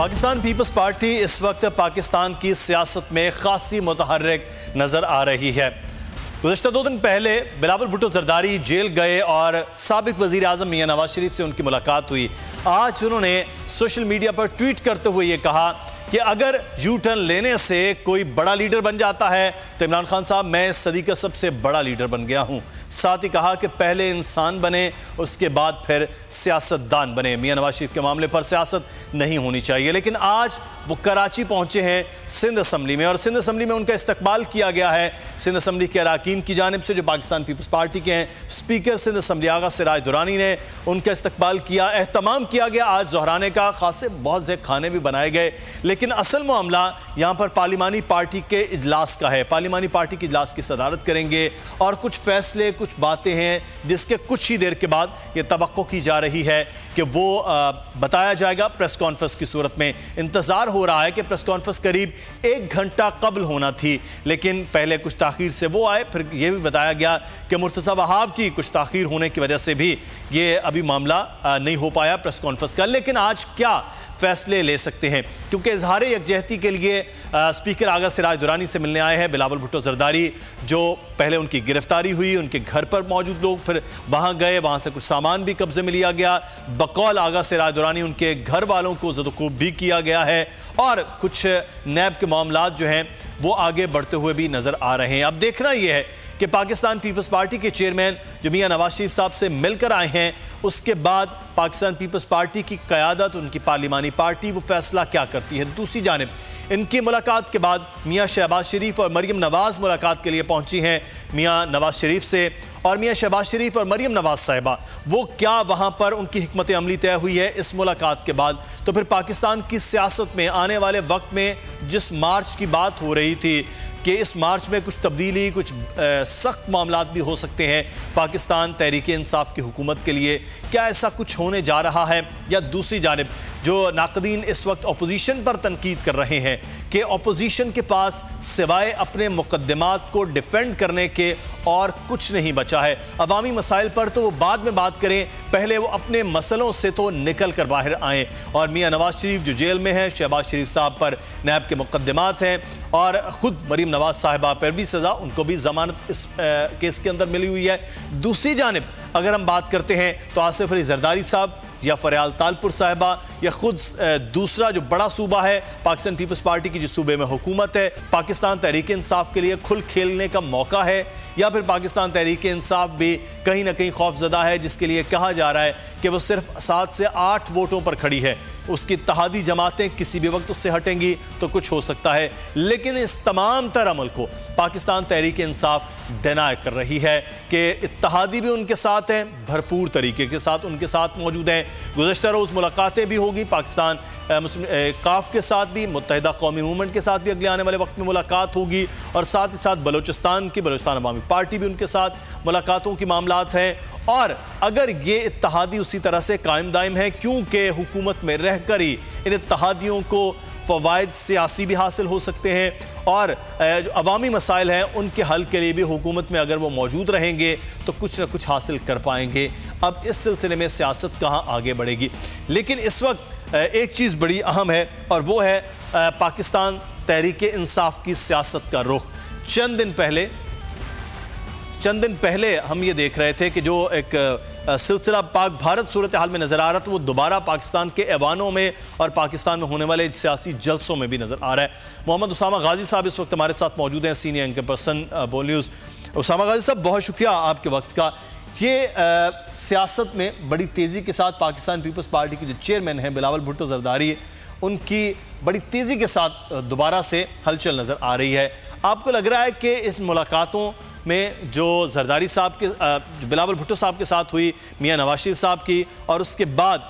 Pakistan peoples party इस वक्त पाकिस्तान की सियासत में खासी मुतहर्रिक नजर आ रही है। गुज़श्ता 2 दिन पहले बिलावल भुट्टो जरदारी जेल गए और साबिक वज़ीर आज़म मियां नवाज शरीफ से उनकी मुलाकात हुई। आज उन्होंने सोशल मीडिया पर ट्वीट करते हुए ये कहा कि अगर यू टर्न लेने से कोई बड़ा लीडर बन जाता है तो इमरान खान साहब, मैं इस सदी का सबसे बड़ा लीडर बन गया हूं। साथ ही कहा कि पहले इंसान बने, उसके बाद फिर सियासतदान बने। मियां नवाज शरीफ के मामले पर सियासत नहीं होनी चाहिए। लेकिन आज वो कराची पहुंचे हैं सिंध असम्बली में, और सिंध असम्बली में उनका इस्तकबाल किया गया है सिंध असम्बली के अरकान की जानिब से, जो पाकिस्तान पीपल्स पार्टी के हैं। स्पीकर सिंध असम्बली आगा सिराज दुरानी ने उनका इस्तकबाल किया, एहतमाम किया गया आज ज़ोहराने का। खासे बहुत से खाने भी बनाए गए, लेकिन असल मामला यहाँ पर पार्लिमानी पार्टी के इजलास का है। पार्लिमानी पार्टी के इजलास की सदारत करेंगे और कुछ फैसले, कुछ बातें हैं जिसके कुछ ही देर के बाद ये तवक्को की जा रही है कि वो बताया जाएगा प्रेस कॉन्फ्रेंस की सूरत में। इंतज़ार हो रहा है कि प्रेस कॉन्फ्रेंस करीब 1 घंटा कबल होना थी, लेकिन पहले कुछ ताख़ीर से वो आए। फिर ये भी बताया गया कि मुर्तज़ा वहाब की कुछ ताख़ीर होने की वजह से भी ये अभी मामला नहीं हो पाया प्रेस कॉन्फ्रेंस का। लेकिन आज क्या फैसले ले सकते हैं, क्योंकि इजहार यकजहती के लिए स्पीकर आगा सिराज दुरानी से मिलने आए हैं बिलावल भुट्टो जरदारी। जो पहले उनकी गिरफ्तारी हुई, उनके घर पर मौजूद लोग फिर वहां गए, वहां से कुछ सामान भी कब्जे में लिया गया। बकौल आगा सिराज दुरानी उनके घर वालों को ज़दोकूब भी किया गया है, और कुछ नैब के मामलात जो हैं वो आगे बढ़ते हुए भी नजर आ रहे हैं। अब देखना यह है कि पाकिस्तान पीपल्स पार्टी के चेयरमैन जो मियां नवाज शरीफ साहब से मिलकर आए हैं, उसके बाद पाकिस्तान पीपल्स पार्टी की क़यादत, उनकी पार्लिमानी पार्टी, वो फैसला क्या करती है। दूसरी जानिब इनकी मुलाकात के बाद मियां शहबाज शरीफ और मरियम नवाज मुलाकात के लिए पहुंची हैं मियां नवाज शरीफ से, और मियां शहबाज शरीफ और मरियम नवाज साहिबा वो क्या वहां पर उनकी हिकमत अमली तय हुई है इस मुलाकात के बाद। तो फिर पाकिस्तान की सियासत में आने वाले वक्त में जिस मार्च की बात हो रही थी कि इस मार्च में कुछ तब्दीली, कुछ सख्त मामलात भी हो सकते हैं पाकिस्तान तहरीक इंसाफ की हुकूमत के लिए, क्या ऐसा कुछ होने जा रहा है। या दूसरी जानिब जो नाक़दीन इस वक्त अपोजिशन पर तनकीद कर रहे हैं कि अपोजिशन के पास सिवाय अपने मुकद्दमात को डिफेंड करने के और कुछ नहीं बचा है। अवामी मसाइल पर तो वो बाद में बात करें, पहले वो अपने मसलों से तो निकल कर बाहर आएँ। और मियां नवाज शरीफ जो जेल में हैं, शहबाज शरीफ साहब पर नैब के मुकद्दमात हैं, और ख़ुद मरियम नवाज साहिबा पर भी सज़ा, उनको भी ज़मानत इस केस के अंदर मिली हुई है। दूसरी जानिब अगर हम बात करते हैं तो आसिफ अली जरदारी साहब या फरियाल तालपुर साहिबा, या खुद दूसरा जो बड़ा सूबा है पाकिस्तान पीपल्स पार्टी की, जिस सूबे में हुकूमत है, पाकिस्तान तहरीक इंसाफ के लिए खुल खेलने का मौका है, या फिर पाकिस्तान तहरीक इंसाफ भी कहीं ना कहीं खौफजदा है, जिसके लिए कहा जा रहा है कि वो सिर्फ 7 से 8 वोटों पर खड़ी है। उसकी इत्तेहादी जमातें किसी भी वक्त उससे हटेंगी तो कुछ हो सकता है। लेकिन इस तमाम तर अमल को पाकिस्तान तहरीक इंसाफ डिनाई कर रही है कि इत्तेहादी भी उनके साथ हैं, भरपूर तरीके के साथ उनके साथ मौजूद हैं। गुज़श्ता रोज़ मुलाकातें भी होगी पाकिस्तान मुस्लिम काफ के साथ भी, मुत्तहिदा कौमी मूवमेंट के साथ भी अगले आने वाले वक्त में मुलाकात होगी, और साथ ही साथ बलोचिस्तान अवामी पार्टी भी उनके साथ मुलाकातों की मामलात हैं। और अगर ये इत्तेहादी उसी तरह से कायम दायम है, क्योंकि हुकूमत में रहकर ही इन इत्तेहादियों को फ़वाइद सियासी भी हासिल हो सकते हैं, और जो अवामी मसाइल हैं उनके हल के लिए भी हुकूमत में अगर वो मौजूद रहेंगे तो कुछ ना कुछ हासिल कर पाएंगे। अब इस सिलसिले में सियासत कहाँ आगे बढ़ेगी। लेकिन इस वक्त एक चीज़ बड़ी अहम है, और वो है पाकिस्तान तहरीक इंसाफ की सियासत का रुख। चंद दिन पहले हम ये देख रहे थे कि जो एक सिलसिला पाक भारत सूरत हाल में नज़र आ रहा था, वो दोबारा पाकिस्तान के ऐवानों में और पाकिस्तान में होने वाले सियासी जलसों में भी नज़र आ रहा है। मोहम्मद उसामा गाजी साहब इस वक्त हमारे साथ मौजूद हैं, सीनियर एंकर पर्सन बोल न्यूज़। उसामा गाजी साहब, बहुत शुक्रिया आपके वक्त का। ये सियासत में बड़ी तेज़ी के साथ पाकिस्तान पीपल्स पार्टी के जो चेयरमैन हैं बिलावल भुट्टो जरदारी, उनकी बड़ी तेज़ी के साथ दोबारा से हलचल नज़र आ रही है। आपको लग रहा है कि इस मुलाकातों में जो जरदारी साहब के जो बिलावल भुट्टो साहब के साथ हुई, मियां नवाज शरीफ साहब की, और उसके बाद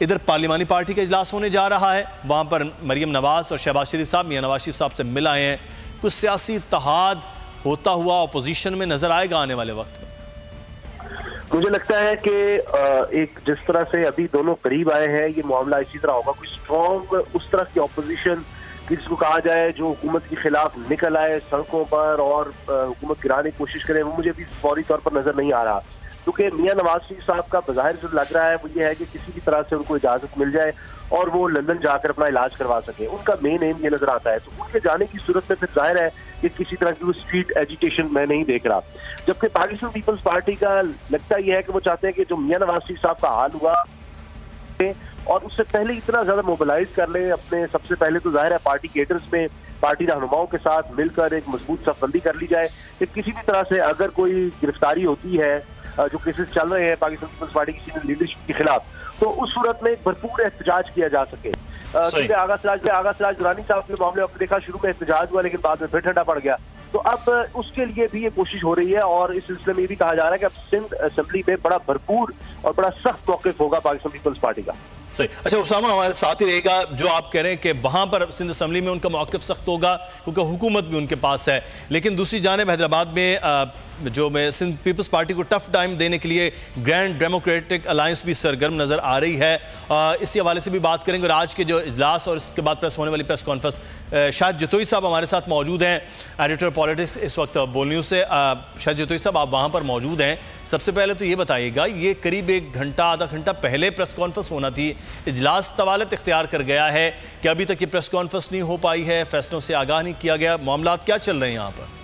इधर पार्लिमानी पार्टी का इजलास होने जा रहा है, वहाँ पर मरियम नवाज और शहबाज शरीफ साहब मियां नवाज शरीफ साहब से मिल आए हैं, कुछ सियासी इत्तेहाद होता हुआ अपोजिशन में नज़र आएगा आने वाले वक्त में? मुझे लगता है कि एक जिस तरह से अभी दोनों करीब आए हैं, ये मामला इसी तरह होगा। कोई स्ट्रॉन्ग उस तरह की अपोजिशन जिसको कहा जाए जो हुकूमत के खिलाफ निकल आए सड़कों पर और हुकूमत गिराने की कोशिश करे, वो मुझे अभी फौरी तौर पर नजर नहीं आ रहा। क्योंकि मियां नवाज शरीफ साहब का बज़ाहिर जो लग रहा है वो ये है कि किसी भी तरह से उनको इजाजत मिल जाए और वो लंदन जाकर अपना इलाज करवा सके। उनका मेन एम ये नजर आता है। तो उनके जाने की सूरत में फिर जाहिर है कि किसी तरह की वो स्ट्रीट एजिटेशन मैं नहीं देख रहा। जबकि पाकिस्तान पीपल्स पार्टी का लगता यह है कि वो चाहते हैं कि जो मियां नवाज शरीफ साहब का हाल हुआ और उससे पहले इतना ज्यादा मोबिलाइज कर ले अपने, सबसे पहले तो जाहिर है पार्टी केडर्स में, पार्टी रहनुमाओं के साथ मिलकर एक मजबूत सफबंदी कर ली जाए कि किसी भी तरह से अगर कोई गिरफ्तारी होती है, जो केसेस चल रहे हैं पाकिस्तान पीपल्स पार्टी की सीनियर लीडरशिप के खिलाफ, तो उस सूरत में भरपूर एहतजाज किया जा सके। क्योंकि आगा सिराज दुरानी साहब के मामले आपने देखा शुरू में एहतजाज हुआ लेकिन बाद में फिर ठंडा पड़ गया। तो अब उसके लिए भी ये कोशिश हो रही है और इस सिलसिले में ये भी कहा जा रहा है कि अब सिंध असेंबली में बड़ा भरपूर और बड़ा सख्त मौक़िफ़ होगा पाकिस्तान पीपल्स पार्टी का। सही। अच्छा उसामा, हमारे साथ ही रहेगा। जो आप कह रहे हैं कि वहां पर सिंध असेंबली में उनका मौक़िफ़ सख्त होगा क्योंकि हुकूमत भी उनके पास है, लेकिन दूसरी जानिब हैदराबाद में जो मैं सिंध पीपल्स पार्टी को टफ टाइम देने के लिए ग्रैंड डेमोक्रेटिक अलायंस भी सरगर्म नज़र आ रही है। इसी हवाले से भी बात करेंगे। और आज के जो इजलास और इसके बाद प्रेस होने वाली प्रेस कॉन्फ्रेंस, शाहिद जतोई साहब हमारे साथ मौजूद हैं, एडिटर पॉलिटिक्स इस वक्त बोल न्यूज़ से। शाहिद जतोई साहब, आप वहाँ पर मौजूद हैं। सबसे पहले तो ये बताइएगा, ये करीब एक घंटा आधा घंटा पहले प्रेस कॉन्फ्रेंस होना थी, इजलास तवालत इख्तियार कर गया है कि अभी तक ये प्रेस कॉन्फ्रेंस नहीं हो पाई है, फैसलों से आगाह नहीं किया गया, मामलात क्या चल रहे हैं यहाँ पर?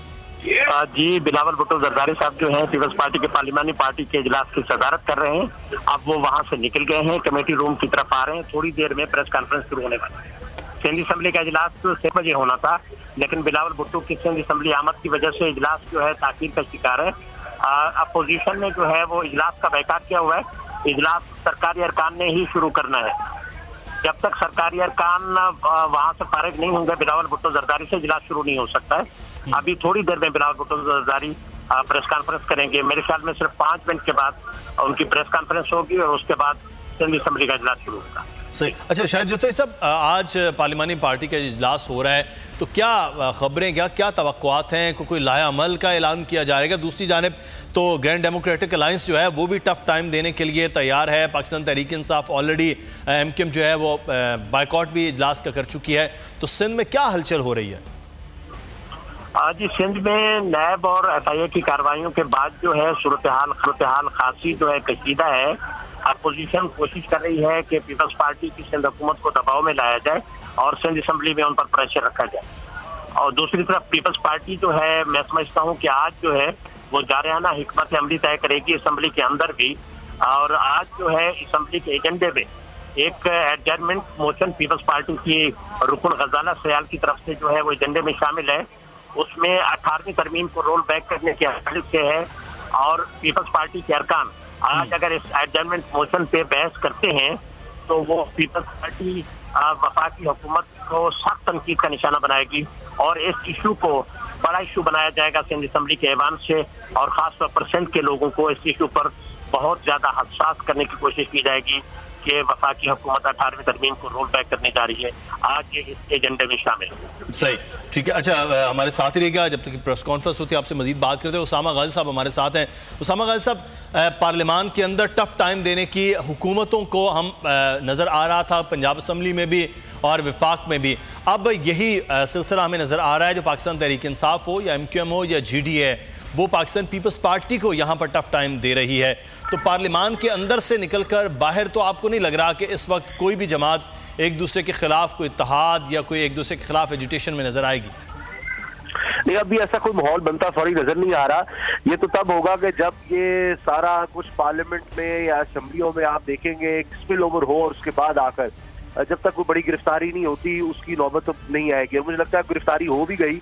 जी, बिलावल भुट्टो जरदारी साहब जो हैं पीपल्स पार्टी के पार्लिमानी पार्टी के इजलास की सदारत कर रहे हैं। अब वो वहां से निकल गए हैं, कमेटी रूम की तरफ आ रहे हैं। थोड़ी देर में प्रेस कॉन्फ्रेंस शुरू होने वाली है। सिंध असेंबली का इजलास 6 बजे होना था, लेकिन बिलावल भुट्टो की सिंध असेंबली आमद की वजह से इजलास जो है ताखीर का शिकार है। अपोजिशन ने जो है वो इजलास का बैकाट किया हुआ है। इजलास सरकारी अरकान ने ही शुरू करना है। जब तक सरकारी अरकान वहां से फारिग नहीं होंगे बिलावल भुट्टो जरदारी से इजलास शुरू नहीं हो सकता है। अभी थोड़ी देर में बिलावल भुट्टो जरदारी प्रेस कॉन्फ्रेंस करेंगे। मेरे ख्याल में सिर्फ 5 मिनट के बाद उनकी प्रेस कॉन्फ्रेंस होगी और उसके बाद सिंध असेंबली का इजलास शुरू होगा। सही। अच्छा शाहिद जतोई साहब, आज पार्लिमानी पार्टी का इजलास हो रहा है, तो क्या खबरें, क्या तवक्कुआत हैं? कोई लाया अमल का ऐलान किया जाएगा? दूसरी जानिब तो ग्रैंड डेमोक्रेटिक अलायंस जो है वो भी टफ टाइम देने के लिए तैयार है। पाकिस्तान तहरीक इंसाफ ऑलरेडी MQM जो है वो बाइकआउट भी इजलास का कर चुकी है। तो सिंध में क्या हलचल हो रही है? आज सिंध में नैब और FIA की कार्रवाइयों के बाद जो है सूरत हाल खासी जो है कशीदा है। अपोजिशन कोशिश कर रही है कि पीपल्स पार्टी की सिंध हुकूमत को दबाव में लाया जाए और सिंध असेंबली में उन पर प्रेशर रखा जाए। और दूसरी तरफ पीपल्स पार्टी जो है, मैं समझता हूँ कि आज जो है वो जारियाना हिकमत अमली तय करेगी असेंबली के अंदर भी। और आज जो है असेंबली के एजेंडे में एक एडजर्नमेंट मोशन पीपल्स पार्टी की रुकन गजाला सयाल की तरफ से जो है वो एजेंडे में शामिल है। उसमें 18वीं तरमीम को रोल बैक करने के हवाले से है। और पीपल्स पार्टी के अरकान आज अगर इस एडजर्नमेंट मोशन पे बहस करते हैं तो वो पीपल्स पार्टी वफाकी हुकूमत को सख्त तनकीद का निशाना बनाएगी और इस इशू को बड़ा इशू बनाया जाएगा सिंध असेंबली के ऐवान से। और खासतौर पर सिंध के लोगों को इस इशू पर बहुत ज्यादा हसास करने की कोशिश की जाएगी कि वफाकी हुकूमत 18वीं तरमीम को रोल बैक करने जा रही है। आज ये इस एजेंडे में शामिल है। सही, ठीक है। अच्छा, हमारे साथ ही रहेगा जब तक प्रेस कॉन्फ्रेंस होती है, आपसे मजीद बात करते हैं। उसामा गाजी साहब हमारे साथ हैं। उसामा गाजी साहब, पार्लियामान के अंदर टफ टाइम देने की हुकूमतों को हम नज़र आ रहा था, पंजाब असम्बली में भी और विफाक में भी। अब यही सिलसिला हमें नज़र आ रहा है, जो पाकिस्तान तहरीक इंसाफ हो या MQM हो या GDA, वो पाकिस्तान पीपल्स पार्टी को यहाँ पर टफ टाइम दे रही है। तो पार्लियामान के अंदर से निकलकर बाहर तो आपको नहीं लग रहा कि इस वक्त कोई भी जमात एक दूसरे के खिलाफ कोई इत्तेहाद या कोई एक दूसरे के खिलाफ एजुटेशन में नजर आएगी? नहीं, अभी ऐसा कोई माहौल बनता फौरी नजर नहीं आ रहा। ये तो तब होगा कि जब ये सारा कुछ पार्लियामेंट में या असेंबलियों में आप देखेंगे एक स्पिल ओवर हो और उसके बाद आकर जब तक कोई बड़ी गिरफ्तारी नहीं होती उसकी नौबत तो नहीं आएगी। और मुझे लगता है गिरफ्तारी हो भी गई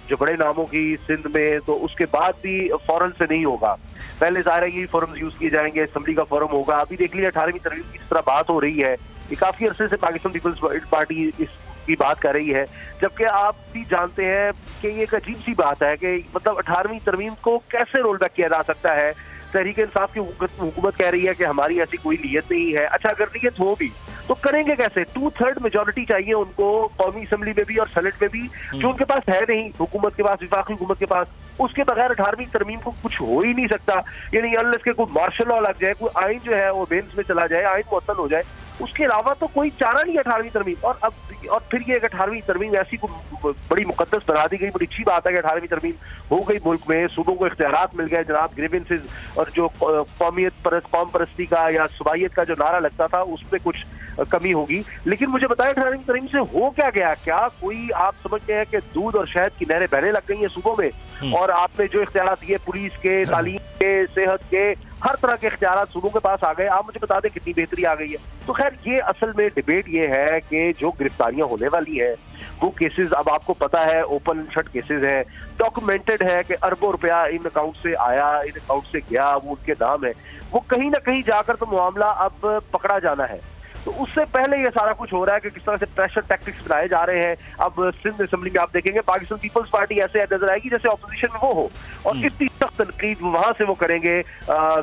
जो बड़े नामों की सिंध में, तो उसके बाद भी फौरन से नहीं होगा। पहले ज़ाहिर है ये फोरम्स यूज किए जाएंगे, असेंबली का फोरम होगा। अभी देख लीजिए 18वीं तरमीम की जिस तरह बात हो रही है, ये काफी अरसे से पाकिस्तान पीपल्स पार्टी इसकी बात कर रही है, जबकि आप भी जानते हैं कि ये एक अजीब सी बात है कि मतलब 18वीं तरमीम को कैसे रोल बैक किया जा सकता है। तहरीक इंसाफ की हुकूमत कह रही है कि हमारी ऐसी कोई नीयत नहीं है। अच्छा, अगर नीयत हो भी तो करेंगे कैसे? 2/3 मेजोरिटी चाहिए उनको कौमी असेंबली में भी और सेनेट में भी, जो उनके पास है नहीं। हुकूमत के पास, विफाकी हुकूमत के पास उसके बगैर 18वीं तरमीम को कुछ हो ही नहीं सकता। यानी अनलेस के कोई मार्शल लॉ लग जाए, कोई आइन जो है वो बेंच में चला जाए, आइन मुअत्तल हो जाए, उसके अलावा तो कोई चारा नहीं 18वीं तरमीम। और फिर ये 18वीं तरमीम ऐसी बड़ी मुकद्दस बना दी गई। बड़ी अच्छी बात है कि 18वीं तरमीम हो गई, मुल्क में सूबों को इख्तियारात मिल गए जनाब। ग्रीवेंसेस और जो कौम परस्ती का या सुबाइयत का जो नारा लगता था उसमें कुछ कमी होगी। लेकिन मुझे बताएं 18वीं तरमीम से हो क्या गया? क्या कोई आप समझते हैं कि दूध और शहद की नहरें बहने लग गई हैं सूबों में? और आपने जो इख्तियारात दिए पुलिस के, तालीम के, सेहत के, हर तरह के इख्तियारात सूबों के पास आ गए। आप मुझे बता दें कितनी बेहतरी आ गई है। तो खैर ये असल में डिबेट ये है कि जो गिरफ्तारियां होने वाली है वो केसेस अब आपको पता है ओपन शट केसेस है, डॉक्यूमेंटेड है कि अरबों रुपया इन अकाउंट से आया, इन अकाउंट से गया, वो उनके नाम है। वो कहीं ना कहीं जाकर तो मामला अब पकड़ा जाना है। तो उससे पहले ये सारा कुछ हो रहा है कि किस तरह से प्रेशर टैक्टिक्स बनाए जा रहे हैं। अब सिंध असेंबली में आप देखेंगे पाकिस्तान पीपल्स पार्टी ऐसे नजर आएगी जैसे ऑपोजिशन में वो हो, और इतनी सख्त तनकीद वहां से वो करेंगे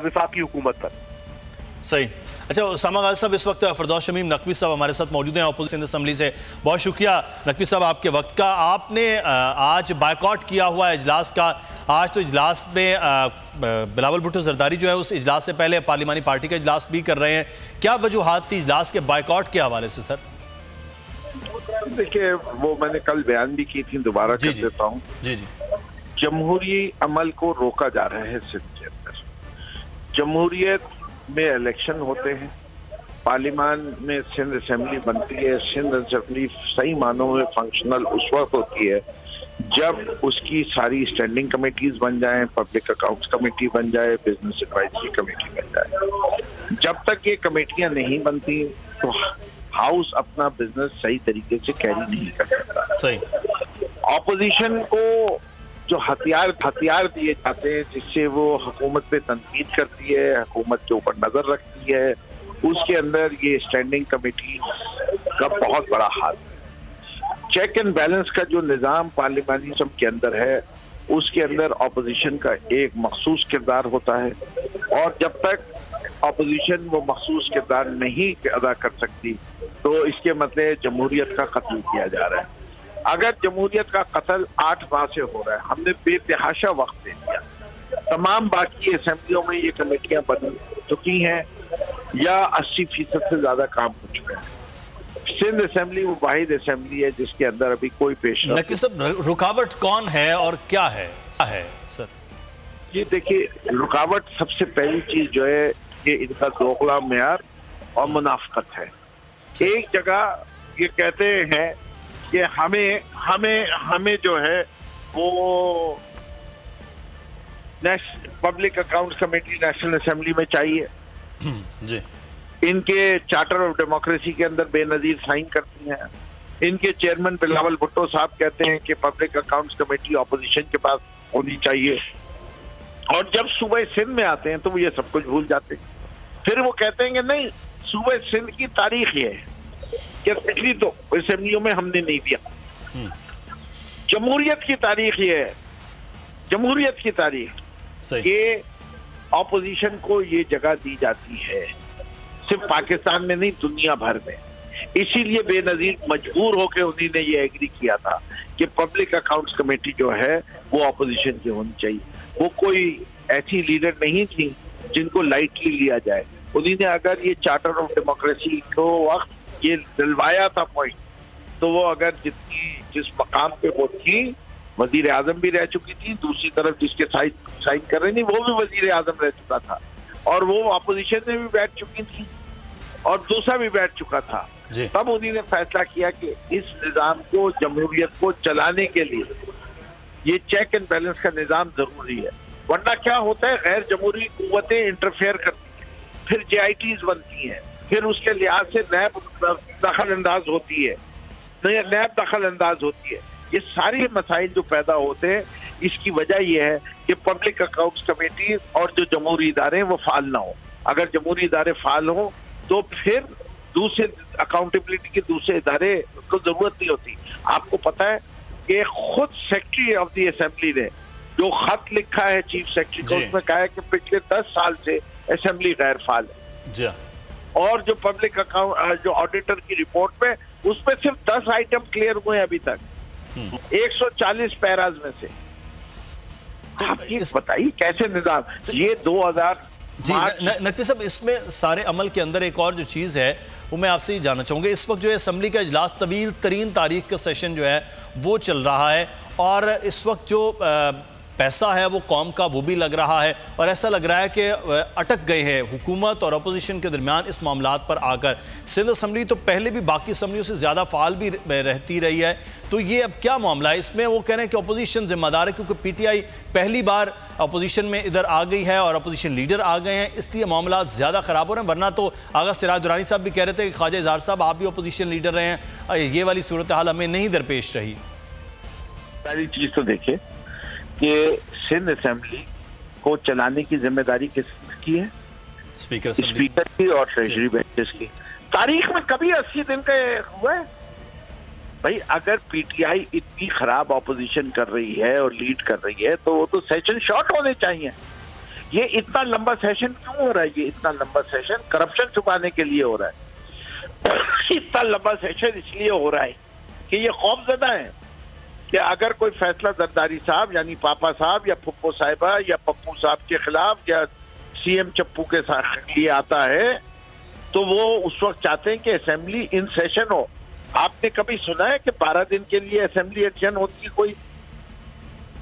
विफाकी हुकूमत पर। सही। अच्छा उसामा गाजी साहब, इस वक्त फिरदौस शमीम नकवी साहब हमारे साथ मौजूद हैं ऑपोजिशन सिंध असेंबली से। बहुत शुक्रिया नकवी साहब आपके वक्त का। आपने आज बायकॉट किया हुआ है इजलास का। आज तो इजलास में बिलावल भुट्टो जरदारी जो है उस इजलास से पहले पार्लिमानी पार्टी का इजलास भी कर रहे हैं। क्या वजूहात थी इजलास के बायकॉट के हवाले से सर? देखिए वो मैंने कल बयान भी की थी, दोबारा कर देता हूँ। जी जी। जमहूरी अमल को रोका जा रहा है सिंध के अंदर। जमहूरियत में इलेक्शन होते हैं, पार्लियामान में सिंध असेंबली बनती है। सिंध असेंबली सही मानों में फंक्शनल उस वक्त होती है जब उसकी सारी स्टैंडिंग कमेटीज बन जाएं, पब्लिक अकाउंट्स कमेटी बन जाए, बिजनेस एडवाइजरी कमेटी बन जाए। जब तक ये कमेटियां नहीं बनती तो हाउस अपना बिजनेस सही तरीके से कैरी नहीं कर सकता। सही। ऑपोजिशन को जो हथियार दिए जाते हैं जिससे वो हुकूमत पे तनकीद करती है, हुकूमत के ऊपर नजर रखती है, उसके अंदर ये स्टैंडिंग कमेटी का बहुत बड़ा हाथ है। चेक एंड बैलेंस का जो निज़ाम पार्लियामानिज्म के अंदर है उसके अंदर ऑपोजिशन का एक मखसूस किरदार होता है, और जब तक ऑपोजिशन वो मखसूस किरदार नहीं अदा कर सकती तो इसके मतलब जमहूरियत का कत्ल किया जा रहा है। अगर जमहूरियत का कत्ल 8 माह से हो रहा है, हमने बेतहाशा वक्त दे दिया, तमाम बाकी असेंबलियों में ये कमेटियां बन चुकी हैं या 80% से ज्यादा काम हो चुका है। सिंध असेंबली वो वाहिद असेंबली है जिसके अंदर अभी कोई पेशरफ्त। सब रुकावट कौन है और क्या है सर? ये देखिए, रुकावट सबसे पहली चीज जो है ये इनका दोगला मेयार और मुनाफकत है। एक जगह ये कहते हैं कि हमें जो है वो public accounts committee national assembly में चाहिए जी। इनके चार्टर ऑफ डेमोक्रेसी के अंदर बेनजीर साइन करती हैं। इनके चेयरमैन बिलावल भुट्टो साहब कहते हैं कि पब्लिक अकाउंट्स कमेटी ऑपोजिशन के पास होनी चाहिए, और जब सूबे सिंध में आते हैं तो वो ये सब कुछ भूल जाते हैं। फिर वो कहते हैं कि नहीं, सूबे सिंध की तारीख ये है कि पिछली तो असेंबलियों में हमने नहीं दिया। जमहूरियत की तारीख ये है, जमहूरियत की तारीख ये ऑपोजिशन को ये जगह दी जाती है, सिर्फ पाकिस्तान में नहीं दुनिया भर में। इसीलिए बेनजीर मजबूर होकर उन्होंने ये एग्री किया था कि पब्लिक अकाउंट्स कमेटी जो है वो ऑपोजिशन की होनी चाहिए। वो कोई ऐसी लीडर नहीं थी जिनको लाइटली लिया जाए। उन्होंने अगर ये चार्टर ऑफ डेमोक्रेसी को वक्त ये दिलवाया था पॉइंट, तो वो अगर जिस मकाम पे वो थी, वजीर आजम भी रह चुकी थी, दूसरी तरफ जिसके साइन कर रही थी वो भी वजीर आजम रह चुका था, और वो अपोजिशन में भी बैठ चुकी थी और दूसरा भी बैठ चुका था। तब उन्होंने फैसला किया कि इस निज़ाम को, जमहूरियत को चलाने के लिए ये चेक एंड बैलेंस का निज़ाम जरूरी है। वरना क्या होता है, गैर जमहूरी कुव्वतें इंटरफेयर करती हैं, फिर JITs बनती हैं, फिर उसके लिहाज से नैब दखल अंदाज होती है, नैब दखल अंदाज होती है। ये सारे मसाइल जो पैदा होते हैं इसकी वजह यह है कि पब्लिक अकाउंट्स कमेटी और जो जमहूरी इदारे हैं वो फाल ना हो। अगर जमहूरी इदारे फाल हो तो फिर दूसरे अकाउंटेबिलिटी के दूसरे इदारे को जरूरत नहीं होती। आपको पता है कि खुद सेक्रेटरी ऑफ द असेंबली ने जो खत लिखा है चीफ सेक्रेटरी को, उसमें कहा है कि पिछले 10 साल से असेंबली गैर फाल है, और जो पब्लिक अकाउंट जो ऑडिटर की रिपोर्ट में उसमें सिर्फ 10 आइटम क्लियर हुए हैं अभी तक 140 पैराज में से। आप ये बताइए कैसे निजाम ये 2000। जी नकवी साहब, इसमें सारे अमल के अंदर एक और जो चीज़ है वो मैं आपसे ही जानना चाहूँगा। इस वक्त जो है असेंबली का इजलास तवील तरीन तारीख का सेशन जो है वो चल रहा है और इस वक्त जो पैसा है वो कौम का वो भी लग रहा है और ऐसा लग रहा है कि अटक गए हैं हुकूमत और अपोजिशन के दरमियान इस मामलात पर आकर। सिंध असेंबली तो पहले भी बाकी असम्बलियों से ज़्यादा फ़ाल भी रहती रही है, तो ये अब क्या मामला है? इसमें वो कह रहे हैं कि अपोजिशन जिम्मेदार है क्योंकि PTI पहली बार अपोजिशन में इधर आ गई है और अपोजिशन लीडर आ गए हैं, इसलिए मामला ज़्यादा ख़राब हो रहे हैं। वरना तो आगा सिराज दुरानी साहब भी कह रहे थे कि ख्वाजा इजहार साहब आप भी अपोजिशन लीडर रहे हैं, ये वाली सूरत हाल हमें नहीं दरपेश रही। पहली चीज़ तो देखिए कि सिंध असेंबली को चलाने की जिम्मेदारी किसकी है? स्पीकर की और ट्रेजरी बेंचेस की। तारीख में कभी 80 दिन का हुआ है? भाई अगर PTI इतनी खराब ऑपोजिशन कर रही है और लीड कर रही है तो वो तो सेशन शॉर्ट होने चाहिए। ये इतना लंबा सेशन क्यों हो रहा है? ये इतना लंबा सेशन करप्शन छुपाने के लिए हो रहा है। इतना लंबा सेशन इसलिए हो रहा है कि ये खौफजदा है कि अगर कोई फैसला जरदारी साहब यानी पापा साहब या फुप्पो साहिबा या पप्पू साहब के खिलाफ या CM चप्पू के लिए आता है तो वो उस वक्त चाहते हैं कि असेंबली इन सेशन हो। आपने कभी सुना है कि 12 दिन के लिए असेंबली एडजन होती है? कोई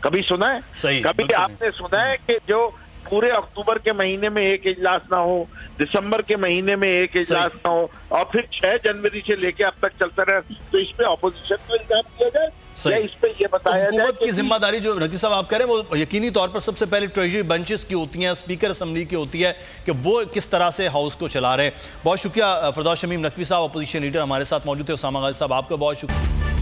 कभी सुना है? कभी आपने सुना है कि जो पूरे अक्टूबर के महीने में एक इजलास ना हो, दिसंबर के महीने में एक इजलास ना हो और फिर 6 जनवरी से लेके अब तक चलता रहे, तो इस पे ऑपोजिशन को इल्जाम दिया जाए या इस पे ये बताया जाए? हुकूमत की जिम्मेदारी जो नकवी साहब आप कह रहे हैं वो यकीनी तौर पर सबसे पहले ट्रेजरी बेंचेस की होती हैं, स्पीकर असेंबली की होती है कि वो किस तरह से हाउस को चला रहे हैं। बहुत शुक्रिया फिरदौस शमीम नकवी साहब, अपोजिशन लीडर हमारे साथ मौजूद थे। उसामा गाजी साहब आपका बहुत शुक्रिया।